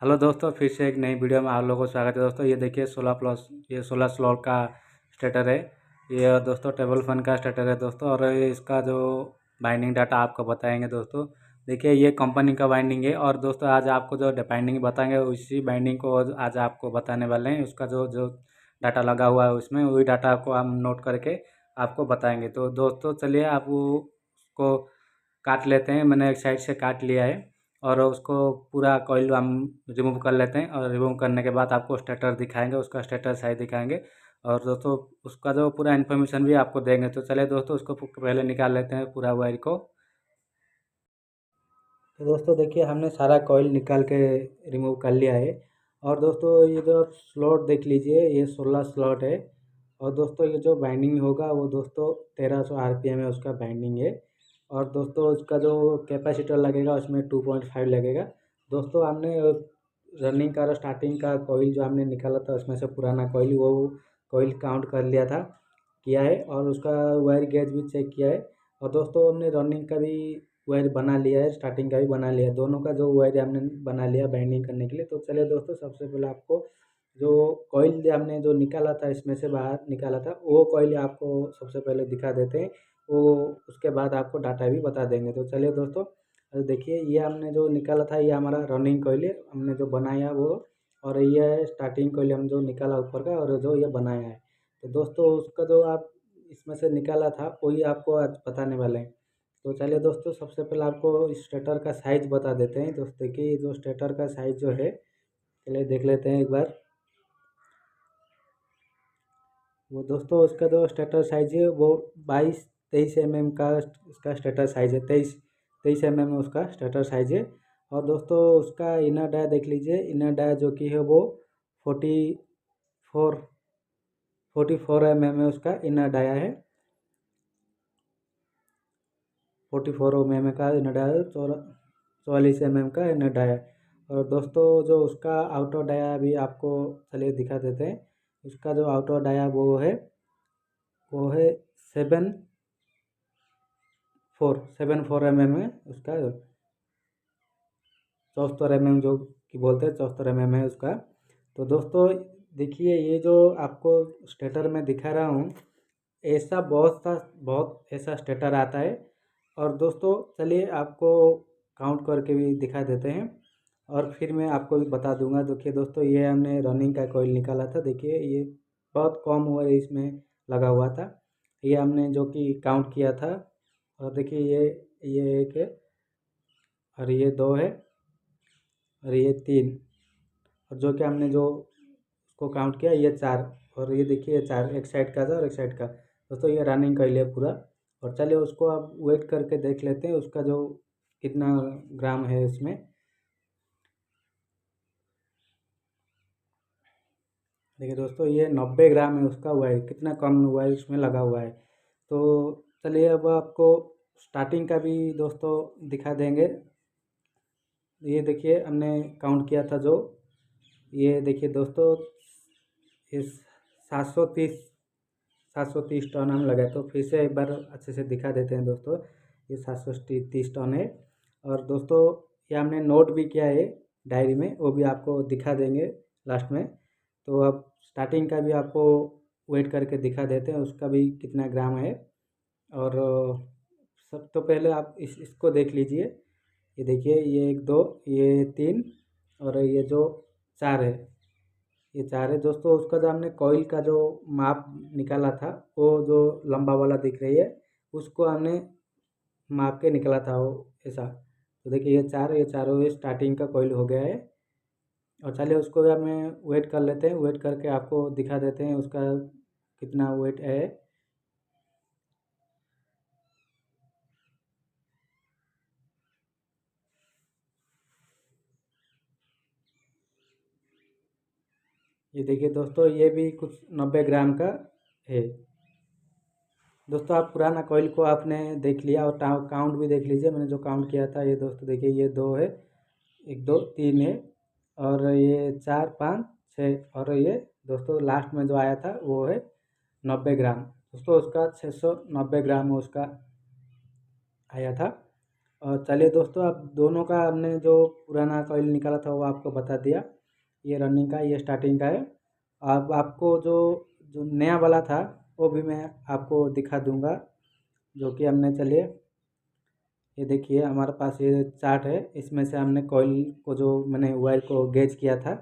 Hello दोस्तों, फिर से एक नई वीडियो में आप लोगों को स्वागत है। दोस्तों ये देखिए 16 स्लॉट का स्टेटर है। ये दोस्तों टेबल फैन का स्टेटर है दोस्तों, और ये इसका जो बाइंडिंग डाटा आपको बताएंगे दोस्तों। देखिए ये कंपनी का बाइंडिंग है, और दोस्तों आज आपको जो बाइंडिंग बताएंगे उसी बाइंडिंग को आज आपको बताने वाले हैं। उसका जो जो डाटा लगा हुआ है उसमें वही डाटा को हम नोट करके आपको बताएंगे। तो दोस्तों चलिए आप उसको काट लेते हैं। मैंने एक साइड से काट लिया है, और उसको पूरा कॉइल हम रिमूव कर लेते हैं। और रिमूव करने के बाद आपको स्टेटर दिखाएंगे, उसका स्टेटर साइज दिखाएंगे, और दोस्तों उसका जो पूरा इन्फॉर्मेशन भी आपको देंगे। तो चलिए दोस्तों उसको पहले निकाल लेते हैं पूरा वायर को। तो दोस्तों देखिए हमने सारा कॉइल निकाल के रिमूव कर लिया है। और दोस्तों ये जो स्लॉट देख लीजिए, ये 16 स्लॉट है। और दोस्तों ये जो बाइंडिंग होगा वो दोस्तों 1300 आरपीएम है उसका बाइंडिंग है। और दोस्तों उसका जो कैपेसिटर लगेगा उसमें 2.5 लगेगा। दोस्तों हमने रनिंग का स्टार्टिंग का कॉइल जो हमने निकाला था उसमें से पुराना कॉइल, वो कॉइल काउंट कर लिया था, किया है, और उसका वायर गेज भी चेक किया है। और दोस्तों हमने रनिंग का भी वायर बना लिया है, स्टार्टिंग का भी बना लिया है। दोनों का जो वायर हमने बना लिया बाइंडिंग करने के लिए। तो चलिए दोस्तों सबसे पहले आपको जो कॉइल हमने जो निकाला था, इसमें से बाहर निकाला था, वो कॉइल आपको सबसे पहले दिखा देते हैं। वो उसके बाद आपको डाटा भी बता देंगे। तो चलिए दोस्तों देखिए ये हमने जो निकाला था ये हमारा रनिंग कॉइल है, हमने जो बनाया वो। और ये है स्टार्टिंग कॉइल हम जो निकाला ऊपर का, और जो ये बनाया है। तो दोस्तों उसका जो आप इसमें से निकाला था वही आपको आज बताने वाले हैं। तो चलिए दोस्तों सबसे पहले आपको इस स्टेटर का साइज़ बता देते हैं। दोस्तों देखिए जो स्टेटर का साइज़ जो है, चलिए देख लेते हैं एक बार। वो दोस्तों उसका जो स्टेटर साइज़ है वो 22-23 का उसका स्टेटर साइज़ है। 23-23 उसका स्टेटर साइज़ है। और दोस्तों उसका इनर डाया देख लीजिए, इनर डाया जो कि है वो 44 44 है उसका इनर डाया है। 44 का इनर डाया है, 44 का इनर डाया है। और दोस्तों जो उसका आउटर डाया भी आपको चलिए दिखा देते हैं। उसका जो आउटर डाया वो है 74 है उसका। 74 जो कि बोलते हैं 74 है उसका। तो दोस्तों देखिए ये जो आपको स्टेटर में दिखा रहा हूँ, ऐसा बहुत ऐसा स्टेटर आता है। और दोस्तों चलिए आपको काउंट करके भी दिखा देते हैं, और फिर मैं आपको भी बता दूंगा। देखिए दोस्तों ये हमने रनिंग का कॉइल निकाला था, देखिए ये बहुत कम हुआ है इसमें लगा हुआ था। ये हमने जो कि काउंट किया था। और देखिए ये एक है, और ये दो है, और ये तीन, और जो कि हमने जो उसको काउंट किया ये चार। और ये देखिए ये चार, एक साइड का था और एक साइड का। दोस्तों ये रनिंग का ही है पूरा। और चलिए उसको आप वेट करके देख लेते हैं उसका जो कितना ग्राम है इसमें। देखिए दोस्तों ये 90 ग्राम है उसका वायर, कितना कम वायर इसमें लगा हुआ है। तो चलिए अब आपको स्टार्टिंग का भी दोस्तों दिखा देंगे। ये देखिए हमने काउंट किया था जो, ये देखिए दोस्तों इस 730 टन हम लगाए। तो फिर से एक बार अच्छे से दिखा देते हैं दोस्तों। ये 730 टन है। और दोस्तों ये हमने नोट भी किया है डायरी में, वो भी आपको दिखा देंगे लास्ट में। तो अब स्टार्टिंग का भी आपको वेट करके दिखा देते हैं उसका भी कितना ग्राम है। और सब तो पहले आप इसको देख लीजिए। ये देखिए ये एक दो, ये तीन, और ये जो चार है, ये चार है। दोस्तों उसका जो हमने कॉइल का जो माप निकाला था, वो जो लंबा वाला दिख रही है, उसको हमने माप के निकाला था वो ऐसा। तो देखिए ये चार, ये चारों ये स्टार्टिंग का कॉइल हो गया है। और चलिए उसको भी हमें वेट कर लेते हैं, वेट करके आपको दिखा देते हैं उसका कितना वेट है। ये देखिए दोस्तों ये भी कुछ 90 ग्राम का है। दोस्तों आप पुराना कॉइल को आपने देख लिया, और काउंट भी देख लीजिए मैंने जो काउंट किया था। ये दोस्तों देखिए ये दो है, एक दो तीन है, और ये चार पाँच छः, और ये दोस्तों लास्ट में जो आया था वो है 90 ग्राम। दोस्तों उसका 690 ग्राम उसका आया था। और चलिए दोस्तों, अब दोनों का हमने जो पुराना कॉइल निकाला था वो आपको बता दिया। ये रनिंग का, ये स्टार्टिंग का है। अब आपको जो जो नया वाला था वो भी मैं आपको दिखा दूंगा, जो कि हमने, चलिए ये देखिए हमारे पास ये चार्ट है, इसमें से हमने कॉइल को, जो मैंने वायर को गेज किया था।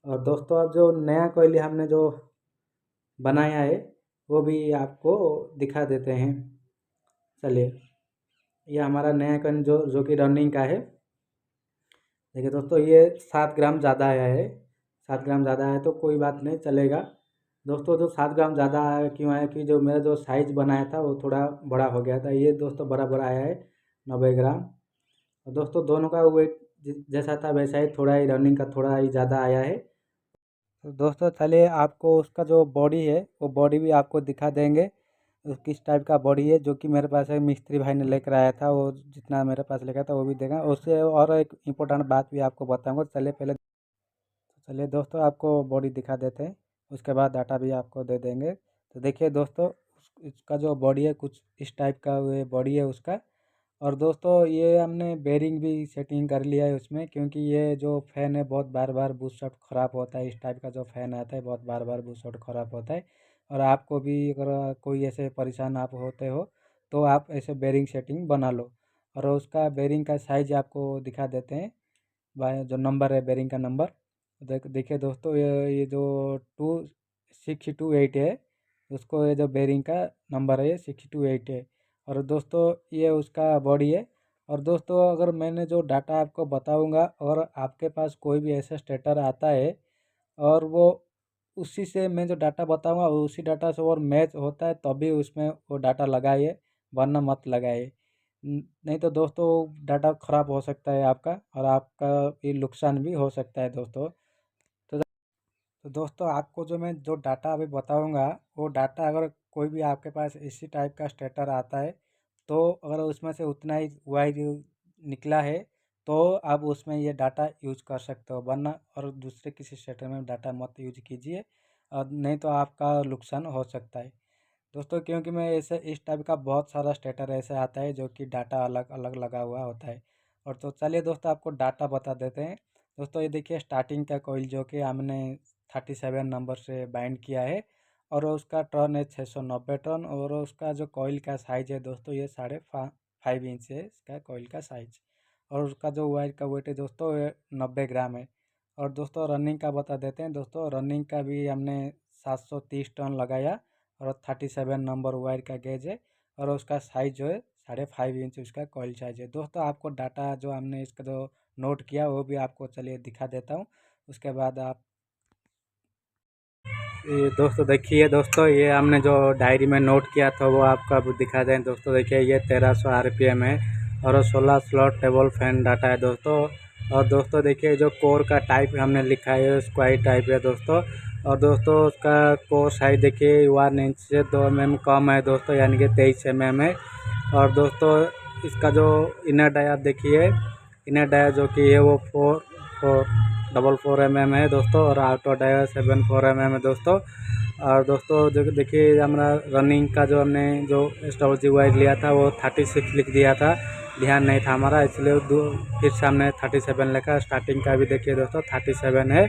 और दोस्तों अब जो नया कॉइल हमने जो बनाया है वो भी आपको दिखा देते हैं। चलिए, ये हमारा नया कॉइल जो कि रनिंग का है। देखिए दोस्तों, ये 7 ग्राम ज़्यादा आया है। 7 ग्राम ज़्यादा है तो कोई बात नहीं, चलेगा। दोस्तों जो 7 ग्राम ज़्यादा आया क्यों आया, कि जो मेरा जो साइज़ बनाया था वो थोड़ा बड़ा हो गया था। ये दोस्तों बराबर आया है 90 ग्राम। और दोस्तों दोनों का वेट जैसा था वैसा ही, थोड़ा ही रनिंग का थोड़ा ही ज़्यादा आया है। तो दोस्तों चलिए, आपको उसका जो बॉडी है वो बॉडी भी आपको दिखा देंगे, किस टाइप का बॉडी है, जो कि मेरे पास है, मिस्त्री भाई ने लेकर आया था। वो जितना मेरे पास लेकर था वो भी देगा उससे। और एक इम्पोर्टेंट बात भी आपको बताऊंगा। चलिए पहले, चलिए दोस्तों आपको बॉडी दिखा देते हैं, उसके बाद डाटा भी आपको दे देंगे। तो देखिए दोस्तों, इसका जो बॉडी है कुछ इस टाइप का ये बॉडी है उसका। और दोस्तों ये हमने बेरिंग भी सेटिंग कर लिया है उसमें, क्योंकि ये जो फ़ैन है बहुत बार बार बूस्ट ख़राब होता है। इस टाइप का जो फ़ैन आता है बहुत बार बार बूस्ट ख़राब होता है। और आपको भी अगर कोई ऐसे परेशान आप होते हो तो आप ऐसे बेरिंग सेटिंग बना लो। और उसका बेरिंग का साइज आपको दिखा देते हैं, जो नंबर है बेरिंग का नंबर। देखिए दोस्तों, ये जो 2628 है, उसको ये जो बेरिंग का नंबर है ये 628 है। और दोस्तों ये उसका बॉडी है। और दोस्तों अगर मैंने जो डाटा आपको बताऊंगा और आपके पास कोई भी ऐसा स्टेटर आता है और वो उसी से मैं जो डाटा बताऊंगा उसी डाटा से और मैच होता है, तभी उसमें वो डाटा लगाइए, वरना मत लगाइए। नहीं तो दोस्तों डाटा ख़राब हो सकता है आपका, और आपका ये नुकसान भी हो सकता है दोस्तों। तो दोस्तों आपको जो मैं जो डाटा अभी बताऊंगा, वो डाटा अगर कोई भी आपके पास इसी टाइप का स्टेटर आता है, तो अगर उसमें से उतना ही वायर निकला है तो आप उसमें ये डाटा यूज कर सकते हो, वरना और दूसरे किसी स्टेटर में डाटा मत यूज कीजिए, और नहीं तो आपका नुकसान हो सकता है दोस्तों। क्योंकि मैं ऐसे इस टाइप का बहुत सारा स्टेटर ऐसे आता है जो कि डाटा अलग अलग लगा हुआ होता है। और तो चलिए दोस्तों आपको डाटा बता देते हैं। दोस्तों ये देखिए स्टार्टिंग का कोयल जो कि हमने 37 नंबर से बाइंड किया है, और उसका टर्न है 690 टर्न। और उसका जो कोयल का साइज़ है दोस्तों ये 5.5 इंच है इसका कोयल का साइज। और उसका जो वायर का वेट है दोस्तों ये 90 ग्राम है। और दोस्तों रनिंग का बता देते हैं। दोस्तों रनिंग का भी हमने 730 टन लगाया, और 37 नंबर वायर का गेज है। और उसका साइज जो है 5.5 इंच उसका कॉइल साइज है। दोस्तों आपको डाटा जो हमने इसका जो नोट किया वो भी आपको चलिए दिखा देता हूँ, उसके बाद आप ये दोस्तों देखिए। दोस्तों ये हमने जो डायरी में नोट किया था वो आपको अब दिखा दें। दोस्तों देखिए ये 1300 RPM है, और 16 स्लॉट टेबल फैन डाटा है दोस्तों। और दोस्तों देखिए जो कोर का टाइप हमने लिखा है स्क्वायर टाइप है दोस्तों। और दोस्तों उसका कोर साइज देखिए 1 इंच से 2 mm कम है दोस्तों, यानी कि 23 mm है। और दोस्तों इसका जो इनर डाया देखिए, इनर डाया जो कि है वो 4 4 है दोस्तों, और आउटर डाया 7 4 है दोस्तों। और दोस्तों जो देखिए हमारा रनिंग का जो हमने जो स्टोरेज वायर लिया था वो 36 लिख दिया था, ध्यान नहीं था हमारा, इसलिए फिर से हमने 37 लिखा। स्टार्टिंग का भी देखिए दोस्तों 37 है।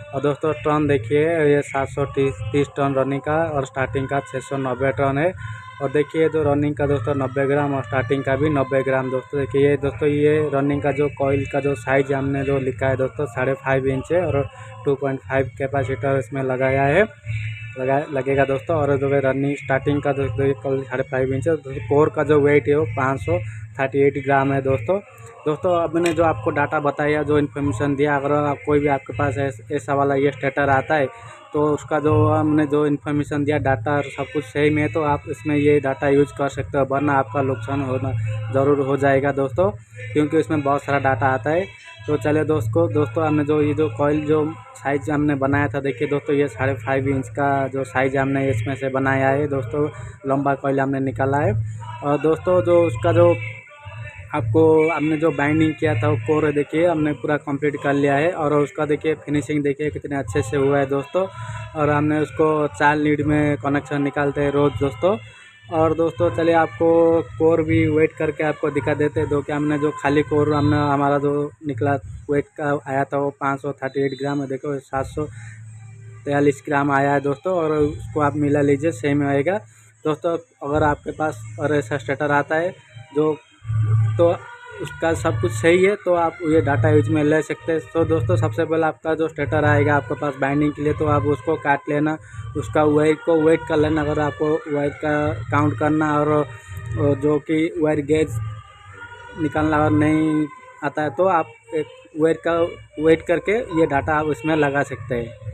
और दोस्तों टर्न देखिए ये 730 टन रनिंग का, और स्टार्टिंग का 690 टन है। और देखिए जो रनिंग का दोस्तों 90 ग्राम, और स्टार्टिंग का भी 90 ग्राम। दोस्तों देखिए दोस्तों ये रनिंग का जो कॉइल का जो साइज हमने जो लिखा है दोस्तों 5.5 इंच है, और 2.5 कैपेसिटर इसमें लगाया है, लगेगा दोस्तों। और जो रनिंग स्टार्टिंग का दोस्तों कल 5.5 इंच है। दोस्तों कोर का जो वेट है वो 538 ग्राम है दोस्तों। दोस्तों अब मैंने जो आपको डाटा बताया, जो इन्फॉर्मेशन दिया, अगर आप कोई भी आपके पास ऐसा वाला ये स्टेटर आता है तो उसका जो हमने जो इन्फॉर्मेशन दिया डाटा और सब कुछ सही में है, तो आप इसमें ये डाटा यूज कर सकते हो, वरना आपका नुकसान होना ज़रूर हो जाएगा दोस्तों, क्योंकि इसमें बहुत सारा डाटा आता है। तो चलिए दोस्तों हमने जो ये जो कॉइल जो साइज हमने बनाया था, देखिए दोस्तों ये 5.5 इंच का जो साइज हमने इसमें से बनाया है दोस्तों, लंबा कॉइल हमने निकाला है। और दोस्तों जो उसका जो आपको हमने जो बाइंडिंग किया था वो कोर देखिए हमने पूरा कंप्लीट कर लिया है। और उसका देखिए फिनिशिंग देखिए कितने अच्छे से हुआ है दोस्तों। और हमने उसको 4 लीड में कनेक्शन निकालते हैं रोज़ दोस्तों। और दोस्तों चलिए आपको कोर भी वेट करके आपको दिखा देते हैं। दो कि हमने जो खाली कोर हमने हमारा जो निकला वेट का आया था वो 538 ग्राम है। देखो 743 ग्राम आया है दोस्तों, और उसको आप मिला लीजिए, सेम आएगा दोस्तों। अगर आपके पास और ऐसा स्टेटर आता है जो तो उसका सब कुछ सही है तो आप ये डाटा यूज में ले सकते हैं। तो दोस्तों सबसे पहले आपका जो स्टेटर आएगा आपके पास बाइंडिंग के लिए, तो आप उसको काट लेना, उसका वेट को वेट कर लेना। अगर आपको वायर का काउंट करना और जो कि वायर गेज निकालना और नहीं आता है तो आप एक वायर का वेट करके ये डाटा आप उसमें लगा सकते हैं।